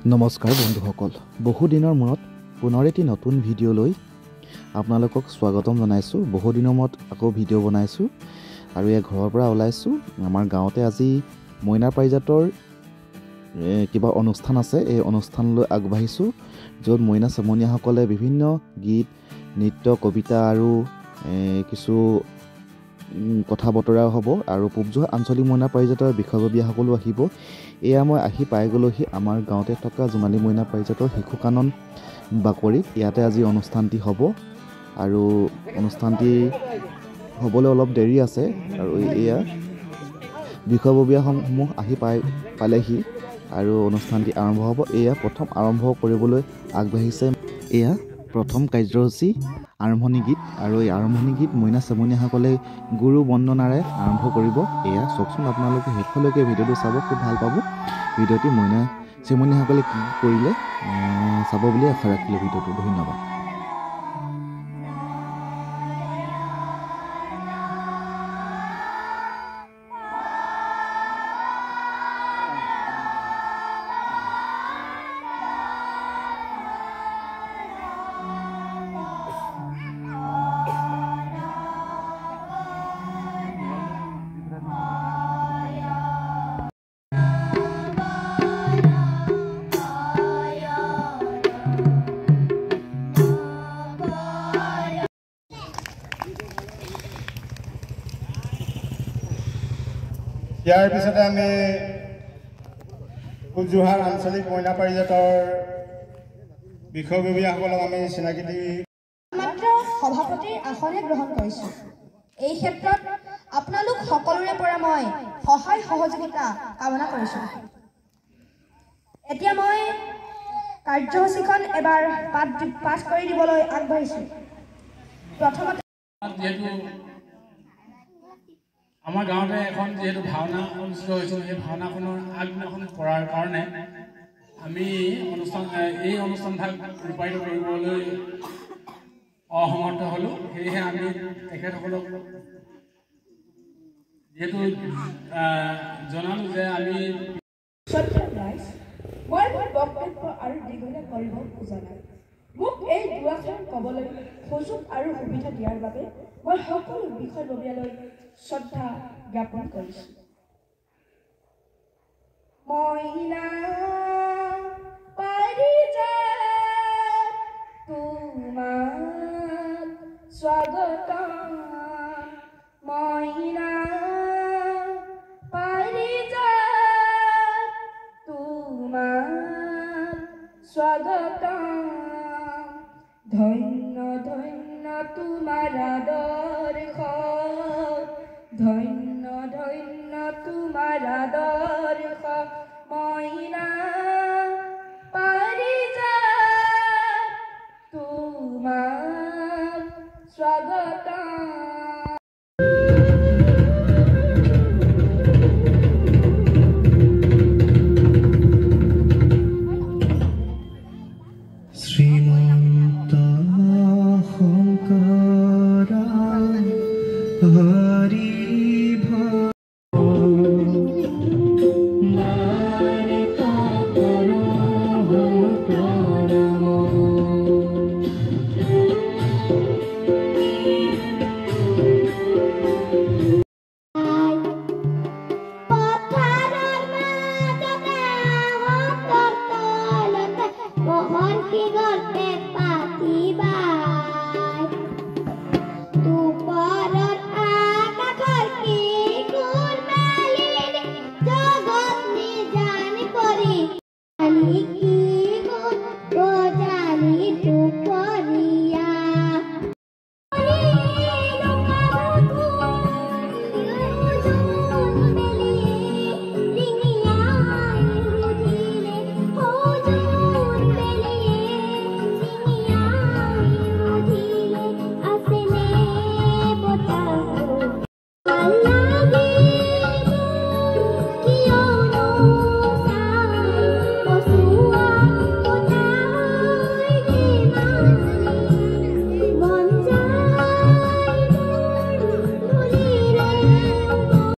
নমস্কাৰ বন্ধুসকল, বহুদিনৰ মূৰত পুনৰ এটি নতুন ভিডিঅ' লৈ আপোনালোকক স্বাগতম জনাইছোঁ। বহুদিনৰ মূৰত আকৌ ভিডিঅ' বনাইছোঁ আৰু এই ঘৰৰ পৰা ওলাইছোঁ। আমাৰ গাঁৱতে আজি মইনা পাৰিজাতৰ কিবা অনুষ্ঠান আছে, এই অনুষ্ঠানলৈ আগবাঢ়িছোঁ, য'ত মইনা চেমনীয়াসকলে বিভিন্ন গীত, নৃত্য, কবিতা আৰু কিছু কথা বতৰাও হ'ব আৰু পূবজোৱা আঞ্চলিক মইনা পাৰিজাতৰ বিষয়ববীয়াসকলো আহিব। এয়া মই আহি পাই গ'লোহি আমাৰ গাঁৱতে থকা জোনালী মইনা পাৰিজাতৰ শিশু কানন বাকৰিত। ইয়াতে আজি অনুষ্ঠানটি হ'ব আৰু অনুষ্ঠানটি হ'বলৈ অলপ দেৰি আছে আৰু এয়া বিষয়ববীয়াসমূহ আহি পালেহি আৰু অনুষ্ঠানটি আৰম্ভ হ'ব। এয়া প্ৰথম আৰম্ভ কৰিবলৈ আগবাঢ়িছে। এয়া প্ৰথম কাৰ্যসূচী আৰম্ভণি গীত আৰু এই আৰম্ভণি গীত মইনা চেমনীয়াসকলে গুৰু বন্দনাৰে আৰম্ভ কৰিব। এয়া চাওকচোন, আপোনালোকে শেষলৈকে ভিডিঅ'টো চাব, খুব ভাল পাব। ভিডিঅ'টি মইনা চেমনীয়াসকলে কি কৰিলে চাব বুলি আশা ৰাখিলোঁ ভিডিঅ'টো। ধন্যবাদ। ইয়াৰ পিছতে আমি পূবজোহাৰ আঞ্চলিক মইনা পাৰিজাতৰ বিষয়ববীয়াসকলক আমি চিনাকি দি মাত্ৰ সভাপতিৰ আসনে গ্ৰহণ কৰিছোঁ। এই ক্ষেত্ৰত আপোনালোক সকলোৰে পৰা মই সহায় সহযোগিতা কামনা কৰিছোঁ। এতিয়া মই কাৰ্যসূচীখন এবাৰ পাঠ কৰি দিবলৈ আগবাঢ়িছোঁ। প্ৰথমতে আমাৰ গাঁৱতে এখন যিহেতু ভাওনা অনুষ্ঠিত হৈছিল, সেই ভাওনাখনৰ আগদিনাখন কৰাৰ কাৰণে আমি এই অনুষ্ঠানভাগ ৰূপায়িত কৰিবলৈ অসমৰ্থ হ'লোঁ। সেয়েহে আমি তেখেতসকলক যিহেতু জনালোঁ যে আমি মই মোৰ বক্তব্য আৰু দীঘলীয়া কৰিব খোজা নাই। মোক এই দুআষাৰ ক'বলৈ সুযোগ আৰু সুবিধা দিয়াৰ বাবে মই সকলো বিষয়ববীয়ালৈ শ্ৰদ্ধা জ্ঞাপন কৰিছোঁ। মইনা পাৰিজাত তোমাক স্বাগতম, মইনা পাৰিজাত তোমাক স্বাগতম, ধন্য ধন্য তোমাৰ আদৰ্শ, ধন্য ধন্য তোমাৰ আদৰ্শ, মইনা পাৰিজাত তোমাক স্বাগতম। শ্ৰীমন্ত শংকৰ হৰি Niki